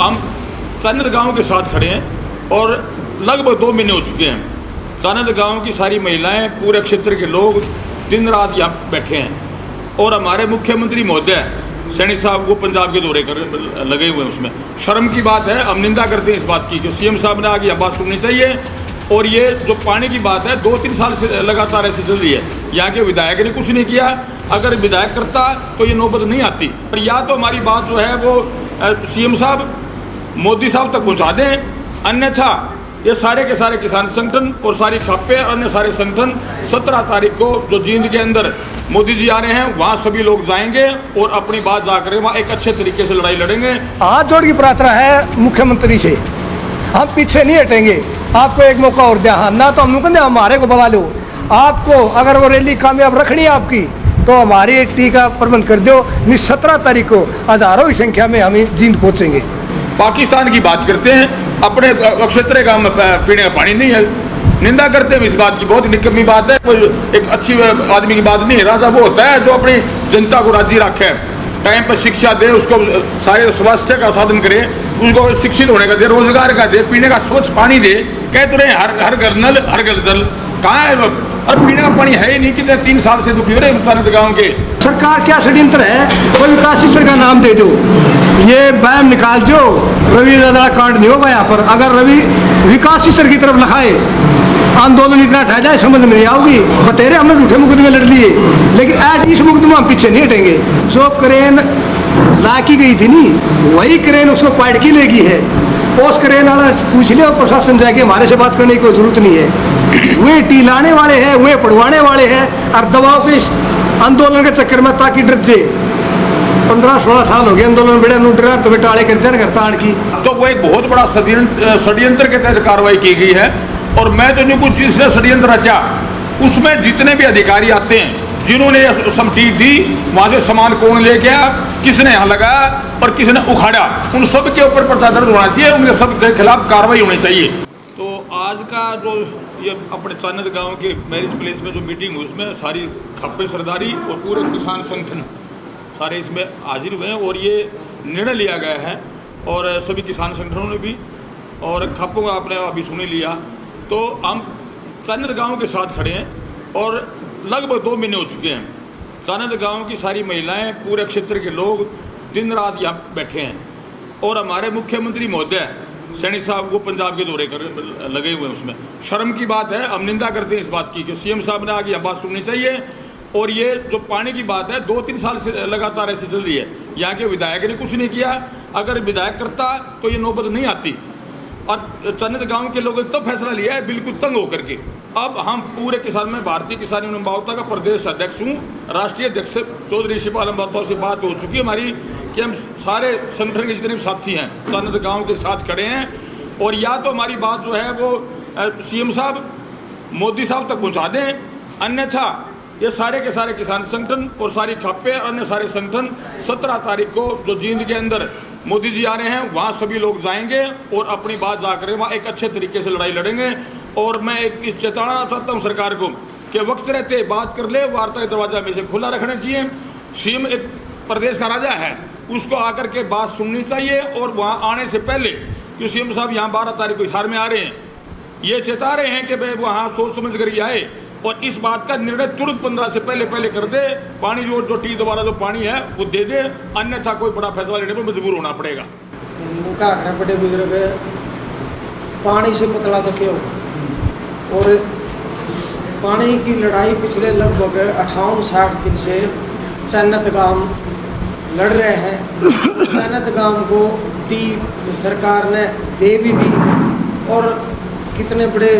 हम चानद गांव के साथ खड़े हैं और लगभग 2 महीने हो चुके हैं। चानद गांव की सारी महिलाएं, पूरे क्षेत्र के लोग दिन रात यहाँ बैठे हैं और हमारे मुख्यमंत्री महोदय सैनी साहब वो पंजाब के दौरे कर लगे हुए हैं। उसमें शर्म की बात है, हम निंदा करते हैं इस बात की जो सीएम साहब ने आगे यह बात सुननी चाहिए। और ये जो पानी की बात है 2-3 साल से लगातार ऐसे चल रही है, यहाँ के विधायक ने कुछ नहीं किया। अगर विधायक करता तो ये नौबत नहीं आती। पर या तो हमारी बात जो है वो सीएम साहब, मोदी साहब तक पहुँचा दें, अन्यथा ये सारे के सारे किसान संगठन और सारी खापे और अन्य सारे संगठन 17 तारीख को जो जींद के अंदर मोदी जी आ रहे हैं वहाँ सभी लोग जाएंगे और अपनी बात जाकर वहाँ एक अच्छे तरीके से लड़ाई लड़ेंगे। हाथ जोड़ की प्रार्थना है मुख्यमंत्री से, हम पीछे नहीं हटेंगे। आपको एक मौका और दिया, हाँ ना तो हम कहते हमारे को बुला लो। आपको अगर वो रैली कामयाब रखनी है आपकी तो हमारी एक टी का प्रबंध कर दो। 17 तारीख को हजारों की संख्या में हम जींद पहुँचेंगे। पाकिस्तान की बात करते हैं, अपने क्षेत्र का पीने का पानी नहीं है, निंदा करते हैं इस बात की। बहुत निकम्मी बात है, कोई एक अच्छी आदमी की बात नहीं है। राजा वो होता है जो अपनी जनता को राजी रखे, टाइम पर शिक्षा दे, उसको सारे स्वास्थ्य का साधन करे, उसको शिक्षित होने का दे, रोजगार का दे, पीने का स्वच्छ पानी दे। कहते रहे हर घर नल हर घर जल, कहाँ है वक्त? और पीने का पानी है ही नहीं। कितने 3 साल से दुखी हो रहे चानद गाँव के। सरकार क्या षड्यंत्र है, कोई विकास शिविर का नाम दे दो, ये बैम निकाल दो, रवि दादा कांड नहीं होगा यहाँ पर। अगर रवि विकास शिविर की तरफ लखाए, आंदोलन इतना उठाया जाए, समझ में नहीं आओगी। बतेरे हमने झूठे मुकदमे लड़ लिए, लेकिन आज इस मुकदमे हम पीछे नहीं हटेंगे। जो क्रेन ला की गई थी नहीं, वही क्रेन उसको पाइट की लेगी है। उस क्रेन वाला पूछ लिया प्रशासन जाके, हमारे से बात करने की कोई जरूरत नहीं है। वे टी लाने वाले हैं, वे पढ़वाने वाले हैं और दबाव पे आंदोलन के चक्कर में ताकि डर जाए। 15-16 साल हो गए आंदोलन बेड़ा नू डरा तो टाले करते हैं घर ताड़ की। तो वो एक बहुत बड़ा षड्यंत्र के तहत कार्रवाई की गई है। और मैं तो नहीं कुछ जिसने षड्यंत्र रचा, उसमें जितने भी अधिकारी आते हैं जिन्होंने समझी दी, वहाँ से सामान कौन ले गया, किसने यहाँ लगाया और किसने उखाड़ा, उन सब के ऊपर पर्चा दर्ज होना चाहिए, उनके सब के खिलाफ कार्रवाई होनी चाहिए। तो आज का जो ये अपने चानद गांव के मैरिज प्लेस में जो मीटिंग हुई उसमें सारी खप्पे सरदारी और पूरे किसान संगठन सारे इसमें हाजिर हुए हैं और ये निर्णय लिया गया है। और सभी किसान संगठनों ने भी और खप्पों का आपने अभी सुन लिया। तो हम चानद गांव के साथ खड़े हैं और लगभग 2 महीने हो चुके हैं। चानद गांव की सारी महिलाएं, पूरे क्षेत्र के लोग दिन रात यहाँ बैठे हैं और हमारे मुख्यमंत्री महोदय सैनी साहब वो पंजाब के दौरे कर लगे हुए हैं। उसमें शर्म की बात है, हम निंदा करते हैं इस बात की कि सीएम साहब ने आगे यह बात सुननी चाहिए। और ये जो पानी की बात है 2-3 साल से लगातार ऐसे चल रही है, यहाँ के विधायक ने कुछ नहीं किया। अगर विधायक करता तो ये नौबत नहीं आती। और चानद गांव के लोगों ने तो फैसला लिया है बिल्कुल तंग होकर के। अब हम पूरे किसान में भारतीय किसान यूनियन बावता का प्रदेश अध्यक्ष हूँ, राष्ट्रीय अध्यक्ष चौधरी शिवपाल बावता से बात हो चुकी है हमारी कि हम सारे संगठन के जितने भी साथी हैं चानद गांव के साथ खड़े हैं। और या तो हमारी बात जो है वो सीएम साहब, मोदी साहब तक पहुँचा दें, अन्यथा ये सारे के सारे किसान संगठन और सारी खापे और अन्य सारे संगठन 17 तारीख को जो जींद के अंदर मोदी जी आ रहे हैं वहाँ सभी लोग जाएंगे और अपनी बात जाकर वहाँ एक अच्छे तरीके से लड़ाई लड़ेंगे। और मैं एक चेतावना चाहता हूँ सरकार को कि वक्त रहते बात कर ले, वार्ता का दरवाजा हमेशा खुला रखना चाहिए। सीएम एक प्रदेश का राजा है, उसको आकर के बात सुननी चाहिए। और वहाँ आने से पहले कि सीएम साहब यहाँ 12 तारीख को हिसार में आ रहे हैं, ये चेता रहे हैं कि भाई वहाँ सोच समझ कर ही आए और इस बात का निर्णय तुरंत 15 से पहले कर दे। पानी जो टी दोबारा जो पानी है वो दे दे, अन्यथा कोई बड़ा फैसला लेने पर मजबूर होना पड़ेगा। बड़े बुजुर्ग पानी से पतला तो क्यों, और पानी की लड़ाई पिछले लगभग 58-60 दिन से चानद गांव लड़ रहे हैं। चानद गांव को टी सरकार ने दे भी दी और कितने बड़े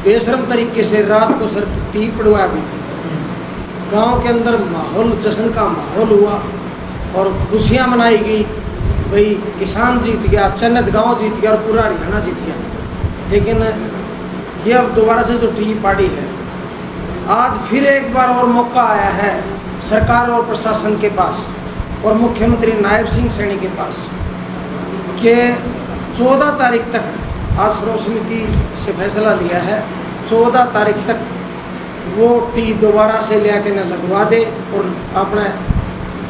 बेशरम तरीके से रात को सर टी पड़वा भी। गांव के अंदर माहौल, जश्न का माहौल हुआ और खुशियां मनाई गई। भाई किसान जीत गया, चानद गांव जीत गया और पूरा हरियाणा जीत गया। लेकिन ये अब दोबारा से जो टी पार्टी है, आज फिर एक बार और मौका आया है सरकार और प्रशासन के पास और मुख्यमंत्री नायब सिंह सैनी के पास कि 14 तारीख तक आश्रम समिति से फैसला लिया है, 14 तारीख तक वो टी दोबारा से ले आके न लगवा दे और अपने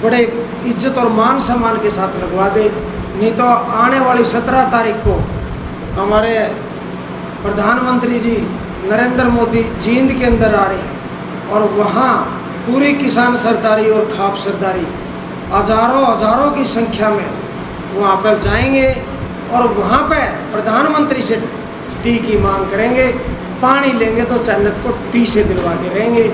बड़े इज्जत और मान सम्मान के साथ लगवा दे। नहीं तो आने वाली 17 तारीख को हमारे प्रधानमंत्री जी नरेंद्र मोदी जींद के अंदर आ रहे हैं और वहाँ पूरी किसान सरदारी और खाप सरदारी हजारों की संख्या में वहाँ पर जाएंगे और वहाँ पे प्रधानमंत्री से टी की मांग करेंगे। पानी लेंगे तो जन्नत को टी से दिलवा के रहेंगे।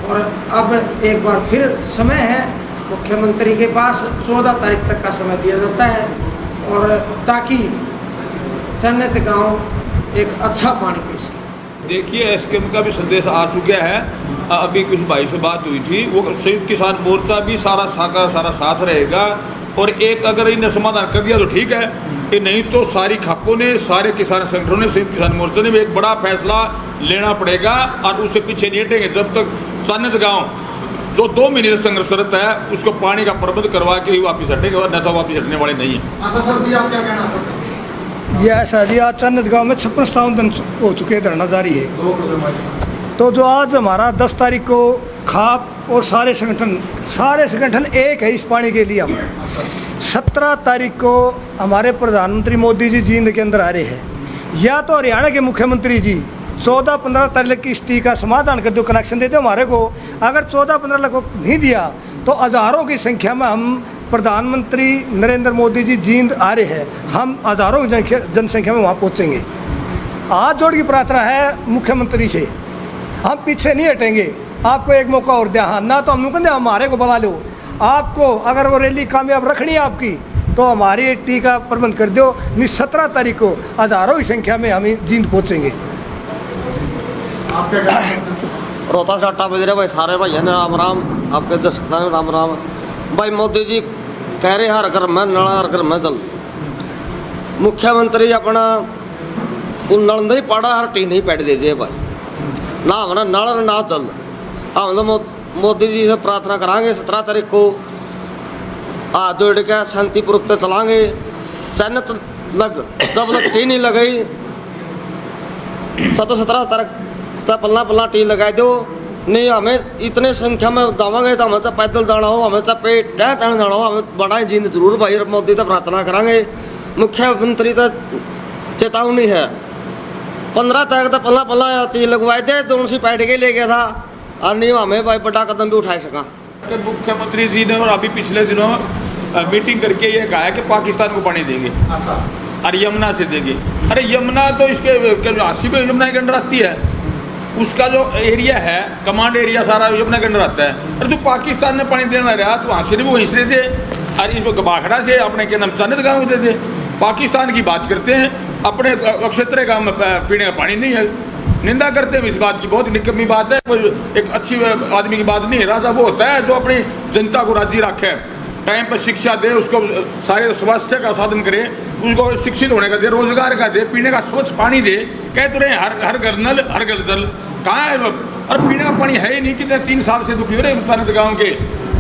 और अब एक बार फिर समय है, मुख्यमंत्री के पास 14 तारीख तक का समय दिया जाता है और ताकि जन्नत गांव एक अच्छा पानी पी सके। देखिए एसकेएम का भी संदेश आ चुका है। अभी कुछ भाई से बात हुई थी, वो संयुक्त किसान मोर्चा भी सारा साथ रहेगा और एक अगर इन्हें समाधान कर दिया तो ठीक है, कि नहीं तो सारी खापों ने, सारे किसान संगठनों ने, संयुक्त किसान मोर्चा ने भी एक बड़ा फैसला लेना पड़ेगा और उससे पीछे नहीं हटेंगे जब तक जन्नत गाँव जो 2 महीने से संघर्षरत है उसको पानी का प्रबंध करवा के ही वापिस हटेगा और न तो वापिस हटने वाले नहीं है। सर जी आप क्या कहना चाहते हैं? ये ऐसा जी, आज जन्नत गांव में 56 दिन हो चुके, धरना जारी है। तो जो आज हमारा 10 तारीख को खाप और सारे संगठन एक है इस पानी के लिए। हम 17 तारीख को हमारे प्रधानमंत्री मोदी जी जींद के अंदर आ रहे हैं, या तो हरियाणा के मुख्यमंत्री जी 14-15 तारीख की इस टी का समाधान कर दो, कनेक्शन दे दो हमारे को। अगर 14-15 को नहीं दिया तो हजारों की संख्या में हम प्रधानमंत्री नरेंद्र मोदी जी जींद आ रहे हैं, हम हजारों जनसंख्या में वहाँ पहुँचेंगे। हाथ जोड़ की प्रार्थना है मुख्यमंत्री से, हम पीछे नहीं हटेंगे। आपको एक मौका और दिया, हाँ ना तो हम कहते हमारे को बुला लो, आपको अगर वो रैली कामयाब रखनी है आपकी तो हमारी टी का प्रबंध कर दो। 17 तारीख को हजारों की संख्या में हम जींद पहुँचेंगे। रोहता से 8 बज रहे भाई, सारे भाई है राम राम, आपके दर्शक राम राम। भाई मोदी जी कह रहे हर घर में नल, हर घर में जल। मुख्यमंत्री अपना नल नहीं पड़ा, हर टी नहीं पैट दीजिए भाई, ना हमारा नल ना जल। हम तो मोदी जी से प्रार्थना करांगे 17 तारीख को हाथ जोड़ के शांतिपूर्वक तो चलाएंगे। जन्नत लग जब तक टी नहीं लगाई 17 तारीख तक पल्ला टी लगा दो। नहीं हमें इतने संख्या में जावांगे तो हमें तो पैदल जाना हो, हमें तो पेट टहन जाना हो, हमें बड़ा ही जींद जरूर भाई। मोदी तो प्रार्थना करांगे, मुख्यमंत्री तो चेतावनी है 15 तारीख तक पल्ला टी लगवाए थे जो उनसे पैट के ले गया था और नहीं हमें भाई बड़ा कदम भी उठा सका। मुख्यमंत्री जी ने और अभी पिछले दिनों मीटिंग करके ये कहा है कि पाकिस्तान को पानी देंगे और यमुना से देंगे। अरे यमुना तो इसके 80 पे यमुना के अंडर आती है, उसका जो एरिया है कमांड एरिया सारा यमुना के अंडर आता है। अरे जो पाकिस्तान ने पानी देना रहा तो वहाँ से भी वहीं से दे, अरे इसको बाखड़ा से अपने के नाम जन्नत गाँव दे दे। पाकिस्तान की बात करते हैं, अपने क्षेत्र गाँव में पीने का पानी नहीं है, निंदा करते हैं इस बात की। बहुत निकम्मी बात है, कोई एक अच्छी आदमी की बात नहीं है। राजा वो होता है जो अपनी जनता को राजी रखे, टाइम पर शिक्षा दे, उसको सारे स्वास्थ्य का साधन करे, उसको शिक्षित होने का दे, रोजगार का दे, पीने का स्वच्छ पानी दे। कह तो रहे हर घर नल हर घर जल, कहाँ है लोग? और पीने का पानी है ही नहीं। कितने 3 साल से दुखी हो रहे जन्नत गाँव के,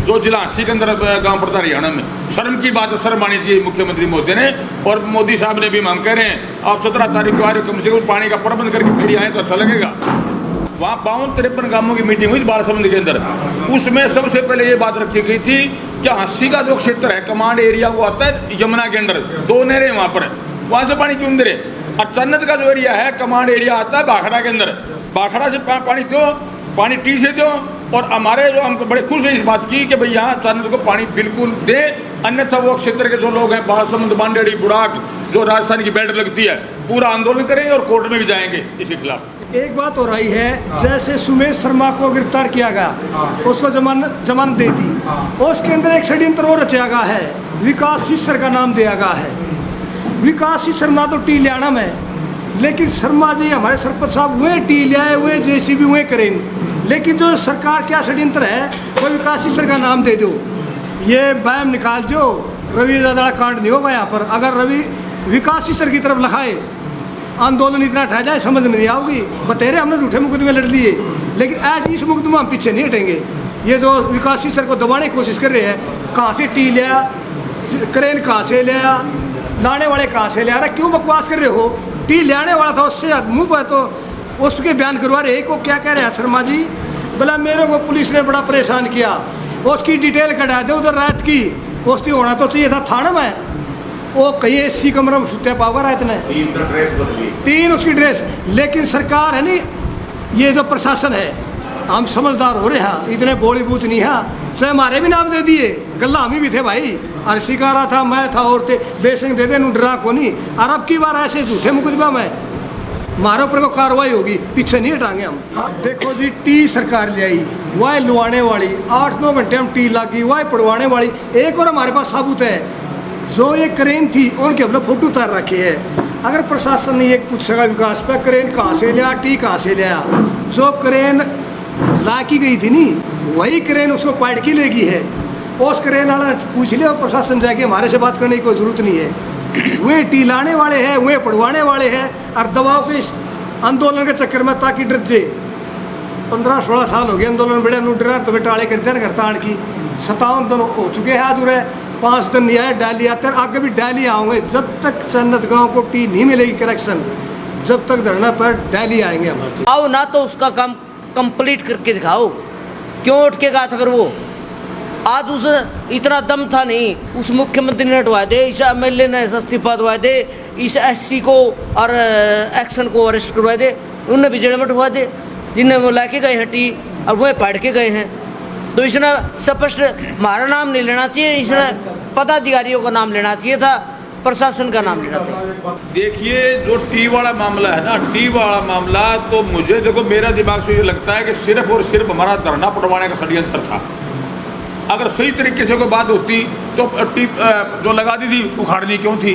जो जिला हंसी के अंदर गाँव पड़ता हरियाणा में। शर्म की बात है, शर्म आनी चाहिए मुख्यमंत्री मोदी ने। और मोदी साहब ने भी हम कह रहे हैं आप 17 तारीख को आ रहे, कम से कम पानी का प्रबंध करके फिर आए तो अच्छा लगेगा। वहाँ 52-53 गाँवों की मीटिंग हुई बालसमुंद के अंदर, उसमें सबसे पहले ये बात रखी गई थी कि हंसी का जो क्षेत्र है कमांड एरिया वो आता है यमुना के अंदर, 2 नहरें वहाँ पर, वहाँ से पानी क्यों दे रहे। और जन्नत का जो एरिया है कमांड एरिया आता है बाखड़ा के अंदर, बाखड़ा से पानी दो, पानी टी से दो। और हमारे जो हमको बड़े खुश है इस बात की कि भाई यहाँ जन्नत को पानी बिल्कुल दे, अन्यथा वो क्षेत्र के जो लोग हैं बालसमुंद, बांडेड़ी, बुढ़ाक, जो राजस्थान की बेल्ट लगती है, पूरा आंदोलन करेंगे और कोर्ट में भी जाएंगे इसके खिलाफ। एक बात हो रही है, जैसे सुमेश शर्मा को गिरफ्तार किया गया, उसको जमानत दे दी, उसके अंदर एक षड्यंत्र और रचा गया है, विकास शिष्यर का नाम दिया गया है। विकास शिष्यर ना तो टी लियाना में, लेकिन शर्मा जी हमारे सरपंच साहब हुए टी लियाए हुए, जेसीबी हुए करें, लेकिन जो सरकार क्या षड्यंत्र है वो विकास शिष्यर का नाम दे दो, ये बैम निकाल दो। रवि दादा कांड नहीं होगा यहाँ पर। अगर रवि विकास शिष्यर की तरफ लखाए, आंदोलन इतना ठह जाए समझ में नहीं आओगी। बतेरे हमने झूठे मुकदमे लड़ लिए, लेकिन आज इस मुकदमे हम पीछे नहीं हटेंगे। ये जो विकास शिष्यर को दबाने की कोशिश कर रहे हैं, कहाँ से टी लिया, क्रेन कहाँ से लिया, लाने वाले कहाँ से लिया, क्यों बकवास कर रहे हो? टी लाने वाला था, उससे मुँह पर तो उसके बयान करवा रहे को क्या कह रहे हैं शर्मा जी, बोला मेरे को पुलिस ने बड़ा परेशान किया, उसकी डिटेल कटा दे उधर रात की, उसकी होना तो चाहिए था थाना में। वो कहीं एसी कमरों में सुत्या पावर है इतने 3 तो ड्रेस बदली। 3 उसकी ड्रेस। लेकिन सरकार है नहीं, ये जो प्रशासन है, हम समझदार हो रहे हैं, इतने बोली बूथ नहीं है, चाहे हमारे भी नाम दे दिए, गल्ला हम ही भी थे भाई, और शिकारा था, मैं था, और थे, बेसिंग दे दे डरा को नहीं। और अब की बार ऐसे झूठे मुकदमा में हमारे ऊपर को कार्रवाई होगी, पीछे नहीं हटाएंगे हम। देखो जी, टी सरकार ले आई, वह लुआने वाली, 8-9 घंटे हम टी लगी, वह पड़वाने वाली। एक और हमारे पास साबुत है, जो ये क्रेन थी उनके अपने फोटो उतार रखे है। अगर प्रशासन ने ये पूछ सका विकास पर, क्रेन कहाँ से लिया, टी कहाँ से लिया, जो क्रेन ला की गई थी नी, वही क्रेन उसको पाइट की लेगी है। उस क्रेन वाला पूछ लिया, प्रशासन जाके हमारे से बात करने की कोई जरूरत नहीं है। वे टी लाने वाले हैं, वे पढ़वाने वाले हैं, और दबाव के इस आंदोलन के चक्कर में ताकि डर जे 15-16 साल हो गए आंदोलन बड़े डरा तो टाले करते हैं घरताड़ की। 57 दिन हो चुके हैं आज, उरे 5 दिन नहीं आए, डाली आते हैं, आगे भी डाली आऊँगे। जब तक सन्नत गाँव को टी नहीं मिलेगी करेक्शन, जब तक धरना पर डाली आएंगे हम। आओ ना तो उसका काम कंप्लीट करके दिखाओ, क्यों उठ के कहा था फिर वो? आज उस इतना दम था नहीं, उस मुख्यमंत्री ने हटवा दे, इस एमएलए ने इस्तीफा दवा दे, इस एससी को और एक्शन को अरेस्ट करवा दे, उनने भी जेल में हटवा दे, जिन्हें वो लाके गए हटी और वो पढ़ के गए हैं। तो इसने स्पष्ट हमारा नाम नहीं लेना चाहिए, इसने पदाधिकारियों का नाम लेना चाहिए था, प्रशासन का नाम लेना चाहिए। देखिए, जो टी वाला मामला है ना, टी वाला मामला, तो मुझे देखो, मेरा दिमाग से ये लगता है कि सिर्फ और सिर्फ हमारा धरना पटवाने का षड्यंत्र था। अगर सही तरीके से कोई बात होती तो टी जो लगा दी थी उखाड़नी क्यों थी?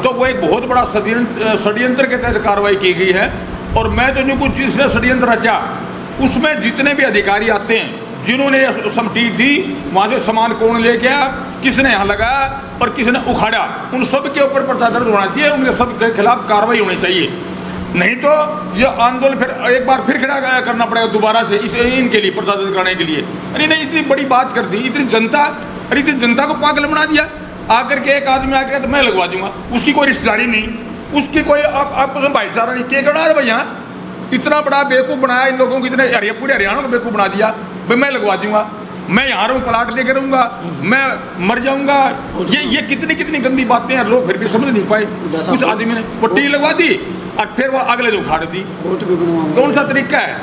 तो वो एक बहुत बड़ा षड्यंत्र के तहत कार्रवाई की गई है। और मैं तो कुछ जिसने षड्यंत्र रचा, उसमें जितने भी अधिकारी आते हैं, जिन्होंने समटीक दी, वहाँ से सामान कौन ले गया, किसने यहाँ लगाया और किसने उखाड़ा, उन सब के ऊपर पर्चा दर्ज होना चाहिए, उनके सब के खिलाफ कार्रवाई होनी चाहिए। नहीं तो ये आंदोलन फिर एक बार फिर खड़ा करना पड़ेगा दोबारा से इनके लिए, पर्चा दर्ज करने के लिए। अरे नहीं, इतनी बड़ी बात कर दी, इतनी जनता, अरे इतनी जनता को पागल बना दिया। आकर के एक आदमी आकर तो मैं लगवा दूंगा, उसकी कोई रिश्तेदारी नहीं, उसकी कोई आपको भाईचारा नहीं, क्या करना है भाई? यहाँ इतना बड़ा बेवकूफ़ बनाया इन लोगों को, इतने पूरे हरियाणा को बेवकूफ़ बना दिया। भाई मैं लगवा दूंगा, मैं यहाँ रहूँ, प्लाट लेकर रहूँगा, मैं मर जाऊँगा। ये कितनी कितनी गंदी बातें हैं, लोग फिर भी समझ नहीं पाए। उस आदमी ने वो टी लगवा दी और फिर वो अगले जो उखाड़ दी। कौन सा तरीका है?